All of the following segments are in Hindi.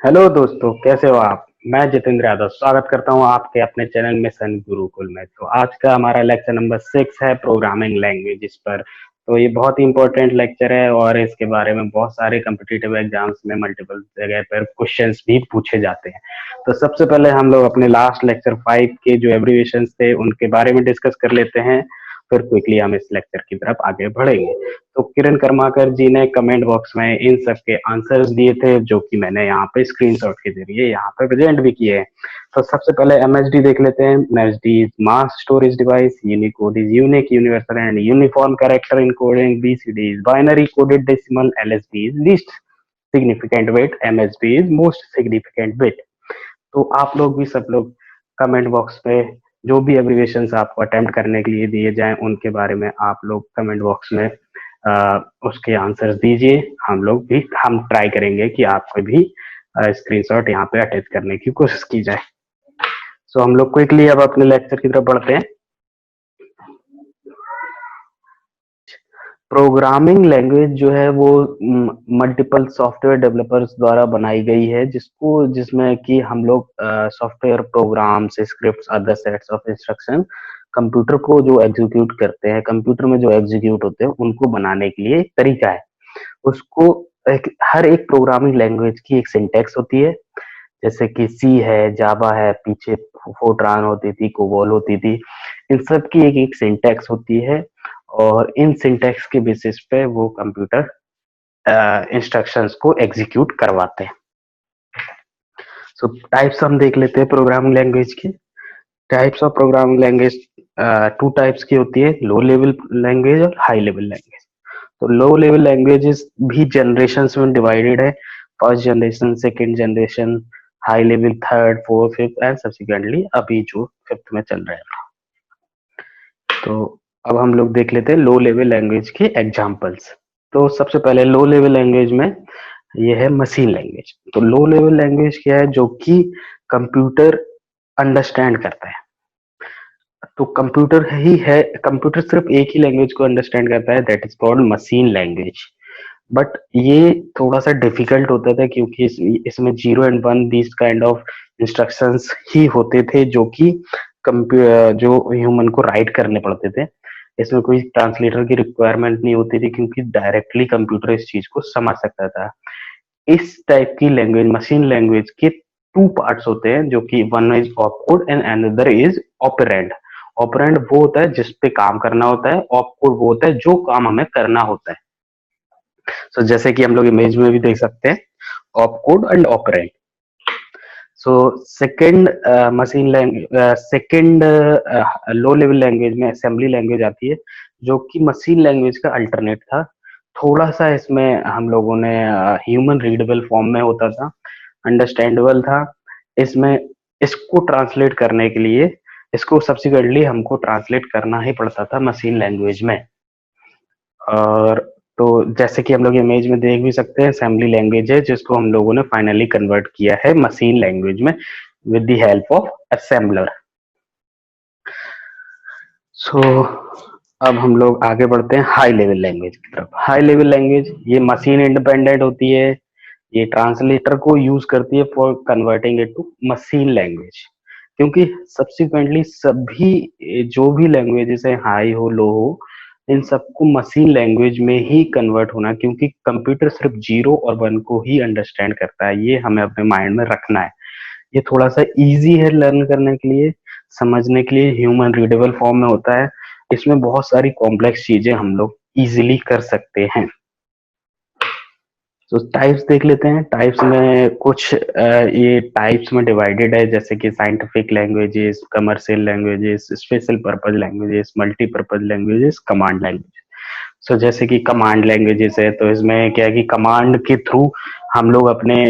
हेलो दोस्तों, कैसे हो आप। मैं जितेंद्र यादव स्वागत करता हूं आपके अपने चैनल मिशन गुरुकुल में। तो आज का हमारा लेक्चर नंबर 6 है प्रोग्रामिंग लैंग्वेज पर। तो ये बहुत ही इंपॉर्टेंट लेक्चर है और इसके बारे में बहुत सारे कम्पिटिटिव एग्जाम्स में मल्टीपल जगह पर क्वेश्चंस भी पूछे जाते हैं। तो सबसे पहले हम लोग अपने लास्ट लेक्चर 5 के जो एब्रीविएशन थे उनके बारे में डिस्कस कर लेते हैं, फिर क्विकली हम इस लेक्चर की तरफ आगे बढ़ेंगे। तो किरण कर्माकर जी ने कमेंट बॉक्स में इन सब के आंसर्स दिए थे, जो कि मैंने यहाँ पे स्क्रीनशॉट के जरिए यहाँ पे प्रेजेंट भी किए हैं। तो सबसे पहले एमएसडी देख लेते हैं। MSD is mass storage device, Unicode is unique universal and uniform character encoding, BCD is binary coded decimal, LSB is least significant bit, MSB is most significant bit. तो आप लोग भी सब लोग कमेंट बॉक्स पे जो भी एब्रिविएशंस आपको अटेम्प्ट करने के लिए दिए जाएं उनके बारे में आप लोग कमेंट बॉक्स में उसके आंसर्स दीजिए। हम ट्राई करेंगे कि आपको भी स्क्रीनशॉट यहाँ पे अटैच करने की कोशिश की जाए। सो हम लोग क्विकली अब अपने लेक्चर की तरफ बढ़ते हैं। प्रोग्रामिंग लैंग्वेज जो है वो मल्टीपल सॉफ्टवेयर डेवलपर्स द्वारा बनाई गई है, जिसमें कि हम लोग software programmes, scripts, other sets of instruction computer को जो एग्जीक्यूट करते हैं, कंप्यूटर में जो एग्जीक्यूट होते हैं उनको बनाने के लिए एक तरीका है। उसको हर एक प्रोग्रामिंग लैंग्वेज की एक सिंटैक्स होती है, जैसे कि सी है, जावा है, पीछे फोर्ट्रान होती थी, कोबोल होती थी। इन सब की एक एक सिंटैक्स होती है और इन सिंटैक्स के बेसिस पे वो कंप्यूटर इंस्ट्रक्शंस को एग्जीक्यूट करवाते हैं। सो टाइप्स हम देख लेते हैं प्रोग्रामिंग लैंग्वेज की। Types of programming language two types की होती है, लो लेवल लैंग्वेज और हाई लेवल लैंग्वेज। तो लो लेवल लैंग्वेजेस भी जनरेशंस में डिवाइडेड है, first generation, second generation, high level, third, fourth, fifth and subsequently अभी जो फिफ्थ में चल रहा है। तो अब हम लोग देख लेते हैं लो लेवल लैंग्वेज के एग्जांपल्स। तो सबसे पहले लो लेवल लैंग्वेज में ये है मशीन लैंग्वेज। तो लो लेवल लैंग्वेज क्या है, जो कि कंप्यूटर अंडरस्टैंड करता है। तो कंप्यूटर ही है, कंप्यूटर सिर्फ एक ही लैंग्वेज को अंडरस्टैंड करता है, that is called machine language. But ये थोड़ा सा डिफिकल्ट होता था क्योंकि इसमें 0 and 1 this kind of instructions ही होते थे, जो कि जो ह्यूमन को राइट करने पड़ते थे। इसमें कोई ट्रांसलेटर की रिक्वायरमेंट नहीं होती थी क्योंकि डायरेक्टली कंप्यूटर इस चीज को समझ सकता था। इस टाइप की लैंग्वेज, मशीन लैंग्वेज के टू पार्ट्स होते हैं, जो कि one is opcode and another is operand. Operand वो होता है जिस पे काम करना होता है, ऑपकोड वो होता है जो काम हमें करना होता है। सो जैसे कि हम लोग इमेज में भी देख सकते हैं, opcode and operand. So second machine language, second low level language में असेंबली लैंग्वेज आती है, जो कि मशीन लैंग्वेज का अल्टरनेट था। थोड़ा सा इसमें हम लोगों ने ह्यूमन रीडेबल फॉर्म में होता था, अंडरस्टैंडेबल था। इसमें इसको ट्रांसलेट करने के लिए इसको सब्सिक्वेंटली हमको ट्रांसलेट करना ही पड़ता था मशीन लैंग्वेज में। और तो जैसे कि हम लोग इमेज में देख भी सकते हैं, असेंबली लैंग्वेज है जिसको हम लोगों ने फाइनली कन्वर्ट किया है मशीन लैंग्वेज में with the help of assembler. So अब हम लोग आगे बढ़ते हैं हाई लेवल लैंग्वेज की तरफ। हाई लेवल लैंग्वेज ये मशीन इंडिपेंडेंट होती है, ये ट्रांसलेटर को यूज करती है for converting it to machine language. क्योंकि सब्सिक्वेंटली सभी जो भी लैंग्वेजेस है, हाई हो लो हो, इन सबको मशीन लैंग्वेज में ही कन्वर्ट होना, क्योंकि कंप्यूटर सिर्फ 0 और 1 को ही अंडरस्टैंड करता है। ये हमें अपने माइंड में रखना है। ये थोड़ा सा इजी है लर्न करने के लिए, समझने के लिए, ह्यूमन रीडेबल फॉर्म में होता है। इसमें बहुत सारी कॉम्प्लेक्स चीजें हम लोग इजीली कर सकते हैं। तो टाइप्स देख लेते हैं। टाइप्स में कुछ ये टाइप्स में डिवाइडेड है, जैसे कि scientific languages, commercial languages, special purpose languages, multipurpose languages, command language. So जैसे कि कमांड लैंग्वेजेस है, तो इसमें क्या है कि कमांड के थ्रू हम लोग अपने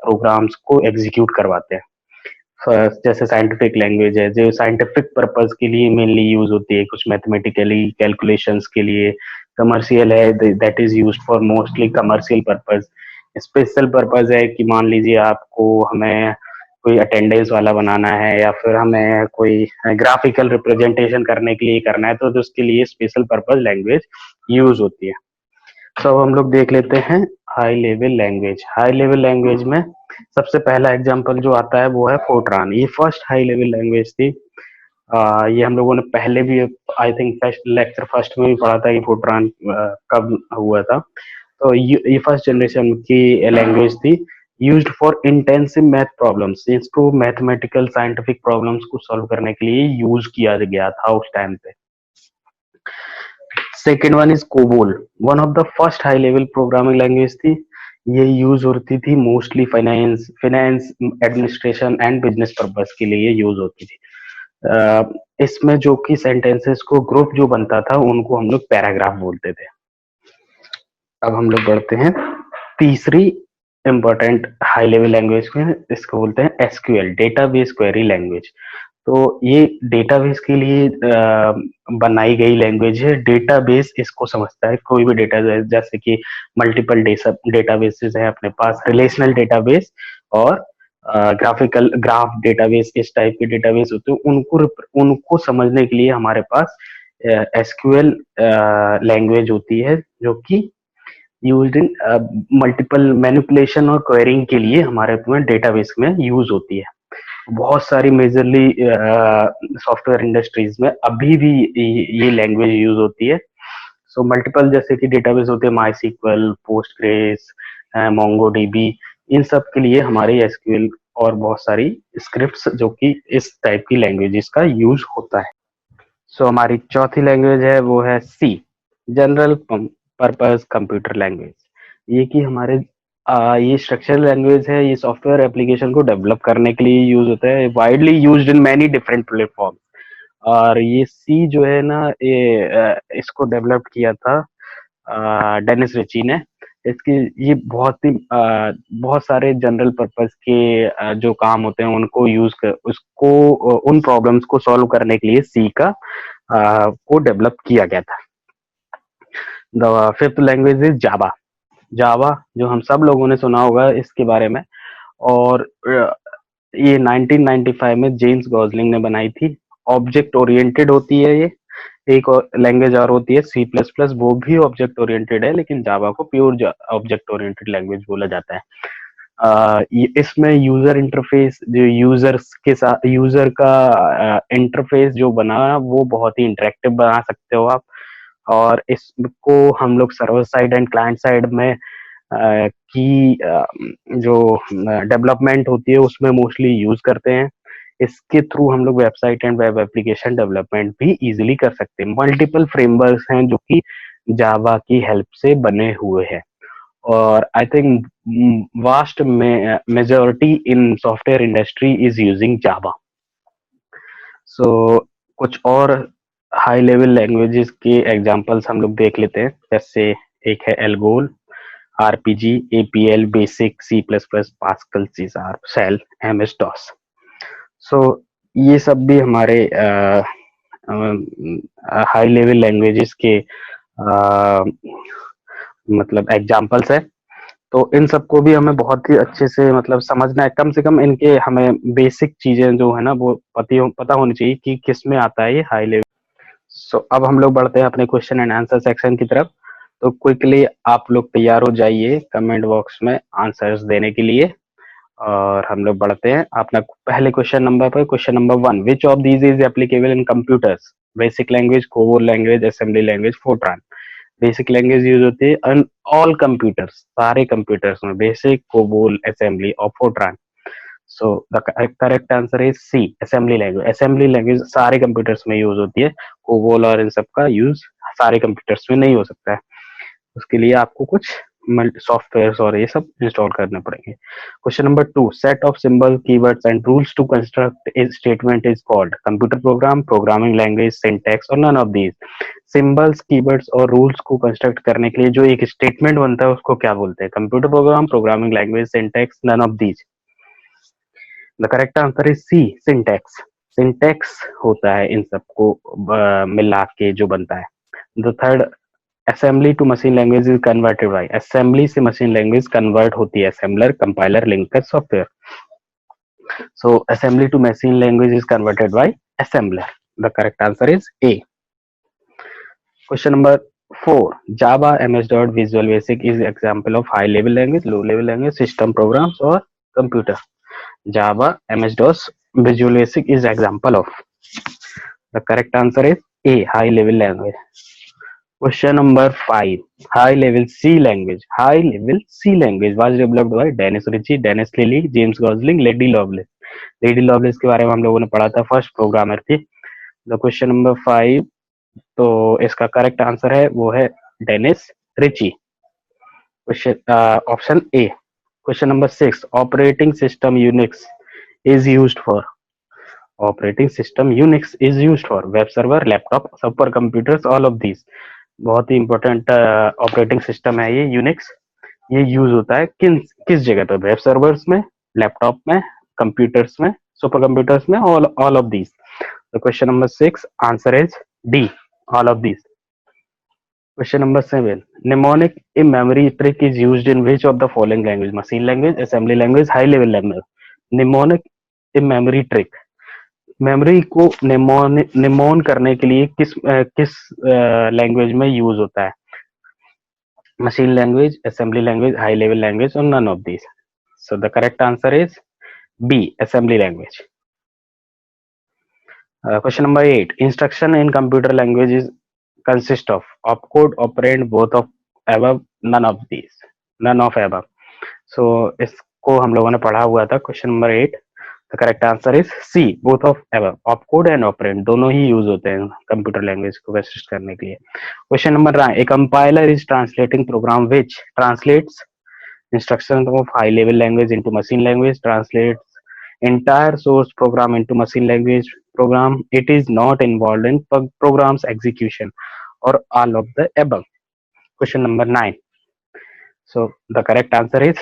प्रोग्राम्स को एग्जीक्यूट करवाते हैं। जैसे साइंटिफिक लैंग्वेज है जो साइंटिफिक पर्पज के लिए मेनली यूज होती है, कुछ मैथमेटिकली कैलकुलेशंस के लिए। कमर्शियल है, that is used for mostly commercial purpose. Special purpose है कि मान लीजिए आपको हमें कोई अटेंडेंस वाला बनाना है या फिर हमें कोई ग्राफिकल रिप्रेजेंटेशन करने के लिए करना है, तो उसके लिए स्पेशल पर्पज लैंग्वेज यूज होती है। तो अब हम लोग देख लेते हैं high level language. High level language में सबसे पहला एग्जांपल जो आता है वो है फोर्ट्रान। ये फर्स्ट हाई लेवल लैंग्वेज थी। ये हम लोगों ने पहले भी I think first lecture first में भी पढ़ा था कि फोर्ट्रान कब हुआ था। तो ये फर्स्ट जनरेशन की लैंग्वेज थी, used for intensive math problems. इसको मैथमेटिकल साइंटिफिक प्रॉब्लम्स को सॉल्व करने के लिए यूज किया गया था उस टाइम पे। Second one is COBOL, one of the first high level programming language थी। ये यूज होती थी mostly finance finance administration and business purpose के लिए यूज होती थी। इसमें जो कि सेंटेंसेस को ग्रुप जो बनता था उनको हम लोग पैराग्राफ बोलते थे। अब हम लोग बढ़ते हैं तीसरी इंपॉर्टेंट हाई लेवल लैंग्वेज में, इसको बोलते हैं एसक्यूएल, डेटाबेस क्वेरी लैंग्वेज। तो ये डेटाबेस के लिए बनाई गई लैंग्वेज है। डेटाबेस इसको समझता है, कोई भी डेटा जैसे कि मल्टीपल डेटाबेसेस है अपने पास, रिलेशनल डेटाबेस और ग्राफिकल ग्राफ डेटाबेस, इस टाइप के डेटाबेस होते हैं, उनको समझने के लिए हमारे पास एसक्यूएल लैंग्वेज होती है, जो कि यूज्ड इन मल्टीपल मैनिपुलेशन और क्वेरिंग के लिए हमारे में डेटाबेस में यूज होती है। बहुत सारी मेजरली सॉफ्टवेयर इंडस्ट्रीज में अभी भी ये लैंग्वेज यूज होती है। सो मल्टीपल जैसे कि डेटाबेस होते हैं, माई सीक्वल, पोस्टग्रेस, मोंगोडीबी, इन सब के लिए हमारे एसक्यूएल और बहुत सारी स्क्रिप्ट्स जो कि इस टाइप की लैंग्वेजेस का यूज होता है। सो हमारी चौथी लैंग्वेज है वो है सी, जनरल पर्पस कंप्यूटर लैंग्वेज। ये कि हमारे ये स्ट्रक्चरल लैंग्वेज है, ये सॉफ्टवेयर एप्लीकेशन को डेवलप करने के लिए यूज होता है, widely used in many different platform. और ये सी जो है ना, ये इसको डेवलप किया था डेनिस रिची ने। इसकी ये बहुत सारे जनरल पर्पस के जो काम होते हैं उनको यूज कर उसको उन प्रॉब्लम्स को सॉल्व करने के लिए सी का को डेवलप किया गया था। The fifth language is Java. Java जो हम सब लोगों ने सुना होगा इसके बारे में, और ये 1995 में जेम्स गॉसलिंग ने बनाई थी। ऑब्जेक्ट ओरिएंटेड होती है ये। एक और लैंग्वेज और होती है सी प्लस प्लस, वो भी ऑब्जेक्ट ओरिएंटेड है, लेकिन जावा को प्योर ऑब्जेक्ट ओरिएंटेड लैंग्वेज बोला जाता है। इसमें यूजर इंटरफेस, जो यूजर्स के साथ यूजर का इंटरफेस जो बना वो बहुत ही इंटरेक्टिव बना सकते हो आप। और इसको हम लोग server side and client side में की जो डेवलपमेंट होती है उसमें मोस्टली यूज करते हैं। इसके थ्रू हम लोग website and web application development भी इजीली कर सकते हैं। मल्टीपल फ्रेमवर्क्स हैं जो कि जावा की हेल्प से बने हुए हैं, और I think vast majority in software industry is using Java. So कुछ और हाई लेवल लैंग्वेजेस के एग्जांपल्स हम लोग देख लेते हैं। जैसे एक है ALGOL, RPG, APL, BASIC, C plus plus, Pascal, C sharp, cell, MS DOS. So ये सब भी हमारे हाई लेवल लैंग्वेजेस के मतलब एग्जांपल्स है। तो इन सबको भी हमें बहुत ही अच्छे से मतलब समझना है, कम से कम इनके हमें बेसिक चीजें जो है ना वो पता होनी चाहिए कि किस में आता है ये हाई लेवल। सो अब हम लोग बढ़ते हैं अपने क्वेश्चन एंड आंसर सेक्शन की तरफ। तो क्विकली आप लोग तैयार हो जाइए कमेंट बॉक्स में आंसर्स देने के लिए, और हम लोग बढ़ते हैं अपना पहले क्वेश्चन नंबर पर। Question number 1, which of these is applicable in computers? Basic language, core language, assembly language, Fortran. Basic language use होती है ऑन ऑल कंप्यूटर्स, सारे कंप्यूटर्स में, बेसिक, कोबोल, असेंबली और Fortran. So the correct answer is C, assembly language. Assembly language सारे कंप्यूटर्स में यूज होती है, कोबोल और इन सब का यूज सारे कंप्यूटर्स में नहीं हो सकता है। उसके लिए आपको कुछ सॉफ्टवेयर और ये सब इंस्टॉल करने पड़ेंगे। Question number 2, set of symbol, keywords and rules to construct a statement is called? Computer program, programming language, syntax और none of these. Symbols, keywords और रूल्स को कंस्ट्रक्ट करने के लिए जो एक स्टेटमेंट बनता है उसको क्या बोलते हैं? Computer program, programming language, syntax, none of these. The correct answer is C, syntax. Syntax होता है इन सबको मिला के जो बनता है। The third, assembly to machine language is converted by? Assembly से मशीन लैंग्वेज कन्वर्ट होती है assembler, compiler, linker, software. So assembly to machine language is converted by assembler. The correct answer is A. Question number 4, Java, MS Dot, Visual Basic is example of high level language, low level language, system programs or computer. Java, MS-DOS, Visual Basic is example of. The correct answer is A, high level language. Question number 5. High level C language. High level C language was developed by Dennis Ritchie, Dennis Lilly, James Gosling, Lady Lovelace. Lady Lovelace के बारे में हम लोगों ने पढ़ा था, फर्स्ट प्रोग्रामर थी. द क्वेश्चन नंबर 5, तो इसका करेक्ट आंसर है वो है Dennis Ritchie. Question option A. Question number 6. Operating system Unix is used for. Operating system Unix is used for web server, laptop, super computers, all of these. बहुत ही इंपॉर्टेंट ऑपरेटिंग सिस्टम है ये यूनिक्स. ये यूज होता है किस जगह पर? वेब सर्वर्स में, लैपटॉप में, कंप्यूटर्स में, सुपर कंप्यूटर्स में, all of these. The question number 6 answer is D, all of these. Question number 7. Mnemonic in memory trick is used in which of the following language? Machine language, assembly language, high level language. Mnemonic in memory trick. Memory को निमोन करने के लिए किस लैंग्वेज में यूज होता है? Machine language, assembly language, high level language और none of this. So the correct answer is B, assembly language. Question number 8. Instruction in computer language is consist of opcode, operand, both of above, none of these, none of above. So इसको हम लोगों ने पढ़ा हुआ था. Question number 8. The correct answer is C, both of above. Opcode and operand दोनों ही यूज होते हैं कंप्यूटर लैंग्वेज को असिस्ट करने के लिए. Question number 9. A compiler is translating program which translates instruction of high level language into machine language, translates entire source program into machine language program. It is not involved in program's execution or all of the above. Question number 9. So the correct answer is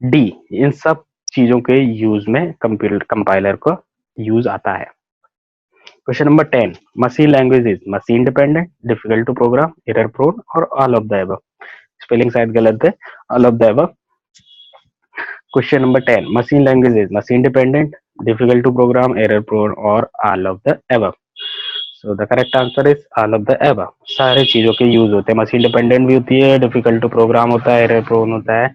D. इन सब चीजों के यूज में कंप्यूटर कंपाइलर को यूज आता है. Question number 10. Machine language is machine dependent, difficult to program, error prone or all of the above. Spelling शायद गलत है. All of the above. Question number 10. Machine language is machine dependent, difficult to program, error prone और all of the above. So the correct answer is all of the above. सारे चीजों के यूज होते हैं. मशीन डिपेंडेंट भी होती है, डिफिकल्ट टू प्रोग्राम होता है, एरर प्रोन होता है.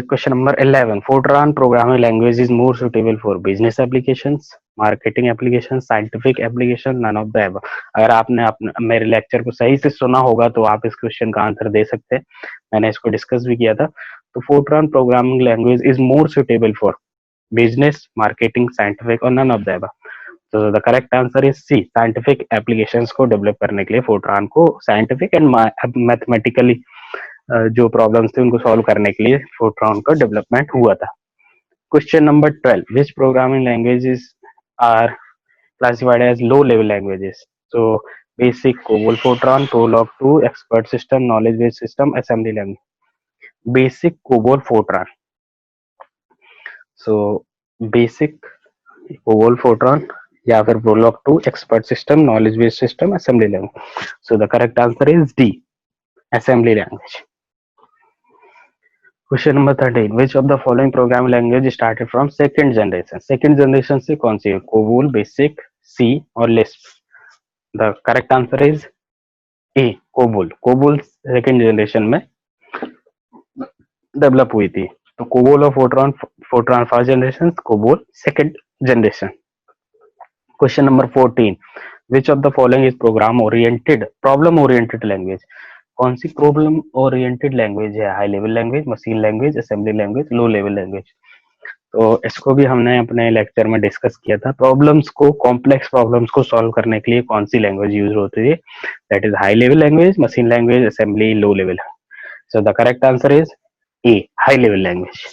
Question number 11. Fortran programming language is more suitable for business applications, marketing applications, scientific application, none of the above. अगर आपने मेरे लेक्चर को सही से सुना होगा तो आप इस क्वेश्चन का आंसर दे सकते हैं. मैंने इसको डिस्कस भी किया था. तो Fortran programming language is more suitable for business, marketing, scientific और none of the above. तो the correct answer is C, scientific applications को डेवलप करने के लिए फोर्ट्रान को साइंटिफिक एंड मैथमेटिकली जो प्रॉब्लम्स थे उनको सॉल्व करने के लिए फोर्ट्रान का डेवलपमेंट हुआ था. Question number 12. Which programming languages are classified as low level languages? So basic, COBOL, Fortran, Prolog 2, expert system, knowledge based system, assembly language. Basic, COBOL, Fortran. So basic, COBOL, Fortran या फिर Prolog 2, expert system, knowledge based system, assembly language. So the correct answer is D, assembly language. Question number 13. Which of the following programming language started from second generation? Second generation से कौन सी है? कोबोल, बेसिक, सी और Lisp. The correct answer is a, COBOL. COBOL second generation में डेवलप हुई थी. तो कोबोल और Fortran first generation, COBOL second generation. Question number 14. Which of the following is problem oriented language? कौन सी प्रॉब्लम ओरिएंटेड लैंग्वेज है? High level language, machine language, assembly language, low level language. तो इसको भी हमने अपने लेक्चर में डिस्कस किया था. कॉम्प्लेक्स प्रॉब्लम्स को सॉल्व करने के लिए कौन सी लैंग्वेज यूज होती है? That is high level language, machine language, assembly, low level. So the correct answer is a, high level language.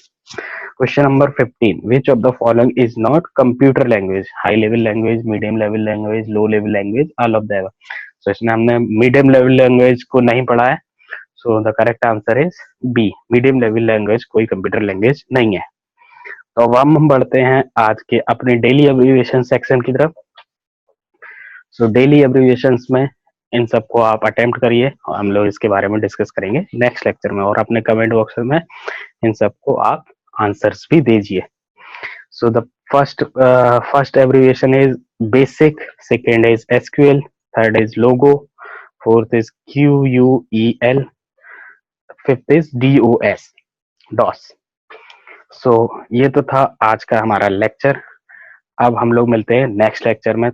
Question number 15. Which of the following is not computer language? High level language, medium level language, low level language, all of the above. So इसमें हमने medium level language को नहीं पढ़ा है. So the correct answer is B. Medium level language कोई computer language नहीं है. तो अब हम बढ़ते हैं आज के अपने daily abbreviation section की तरफ. So daily abbreviations में इन सबको आप अटेम्प्ट करिए और हम लोग इसके बारे में डिस्कस करेंगे नेक्स्ट लेक्चर में. और अपने कमेंट बॉक्स में इन सबको आप आंसर्स भी दीजिए. So the first abbreviation is BASIC, second is SQL, third is LOGO, fourth is QUEL, fifth is DOS. DOS. So ये तो था आज का हमारा लेक्चर। अब हम लोग मिलते हैं नेक्स्ट लेक्चर में,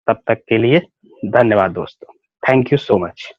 तब तक के लिए धन्यवाद दोस्तों। Thank you so much.